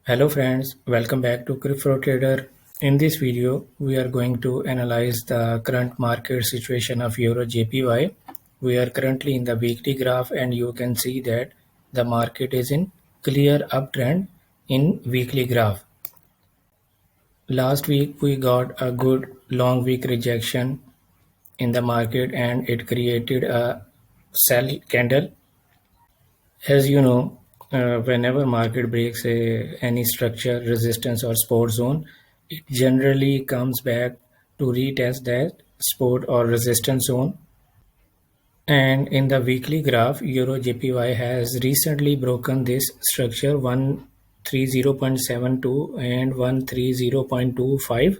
Hello friends, welcome back to Crypto Trader. In this video, we are going to analyze the current market situation of Euro JPY. We are currently in the weekly graph and you can see that the market is in clear uptrend in weekly graph. Last week we got a good long week rejection in the market and it created a sell candle. As you know, whenever market breaks any structure, resistance or support zone, it generally comes back to retest that support or resistance zone. And in the weekly graph, Euro JPY has recently broken this structure 130.72 and 130.25.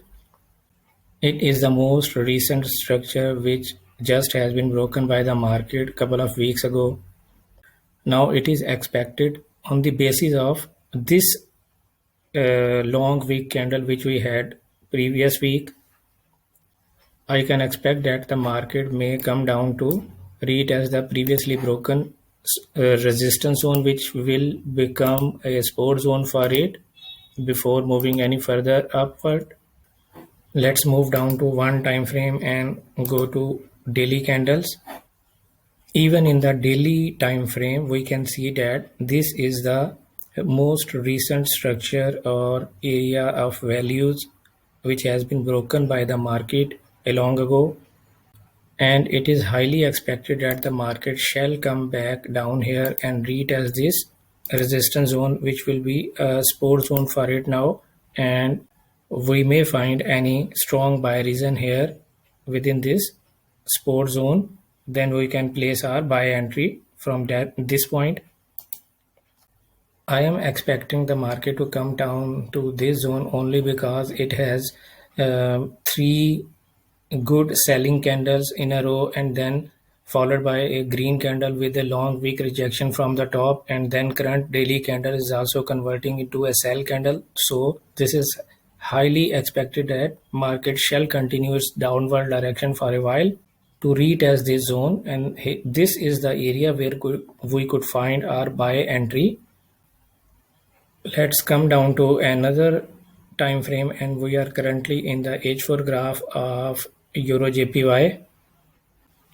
It is the most recent structure which just has been broken by the market couple of weeks ago. Now it is expected on the basis of this long week candle which we had previous week. I can expect that the market may come down to retest the previously broken resistance zone, which will become a support zone for it before moving any further upward. Let's move down to one time frame and go to daily candles. Even in the daily time frame, we can see that this is the most recent structure or area of values which has been broken by the market long ago, and it is highly expected that the market shall come back down here and retest this resistance zone, which will be a support zone for it now, and we may find any strong buy reason here within this support zone. Then we can place our buy entry from this point. I am expecting the market to come down to this zone only because it has three good selling candles in a row and then followed by a green candle with a long weak rejection from the top, and then current daily candle is also converting into a sell candle. So this is highly expected that market shall continue its downward direction for a while to retest this zone, and this is the area where we could find our buy entry. Let's come down to another time frame and we are currently in the H4 graph of Euro JPY.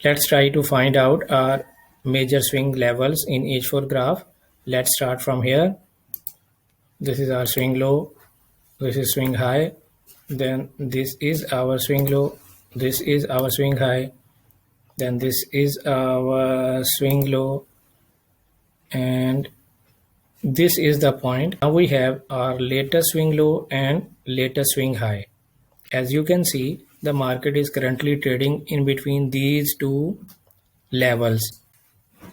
Let's try to find out our major swing levels in H4 graph. Let's start from here. This is our swing low, this is swing high, then this is our swing low, this is our swing high, then this is our swing low, and this is the point. Now we have our latest swing low and latest swing high. As you can see, the market is currently trading in between these two levels.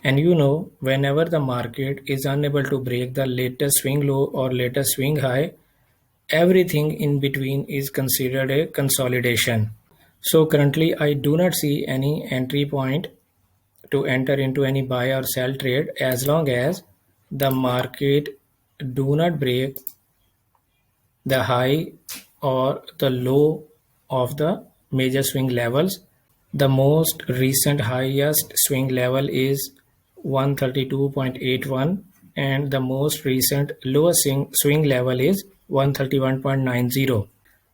And you know, whenever the market is unable to break the latest swing low or latest swing high, everything in between is considered a consolidation. So currently I do not see any entry point to enter into any buy or sell trade as long as the market do not break the high or the low of the major swing levels. The most recent highest swing level is 132.81 and the most recent lowest swing level is 131.90.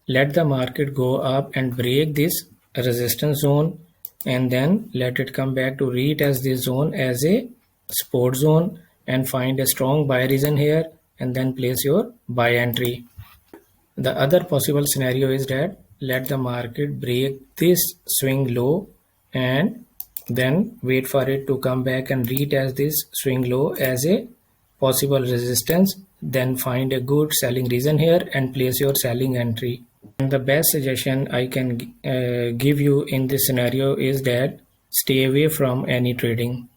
Let the market go up and break this resistance zone and then let it come back to retest this zone as a support zone and find a strong buy reason here and then place your buy entry. The other possible scenario is that let the market break this swing low and then wait for it to come back and retest this swing low as a possible resistance, then find a good selling reason here and place your selling entry. And the best suggestion I can give you in this scenario is that stay away from any trading.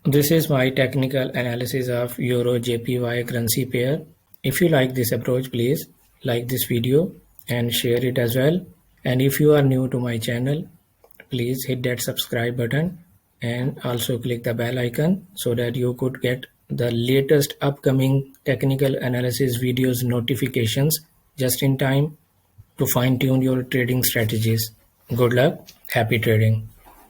This is my technical analysis of Euro JPY currency pair. If you like this approach, please like this video and share it as well. And if you are new to my channel, please hit that subscribe button and also click the bell icon so that you could get the latest upcoming technical analysis videos notifications just in time to fine tune your trading strategies. Good luck, happy trading.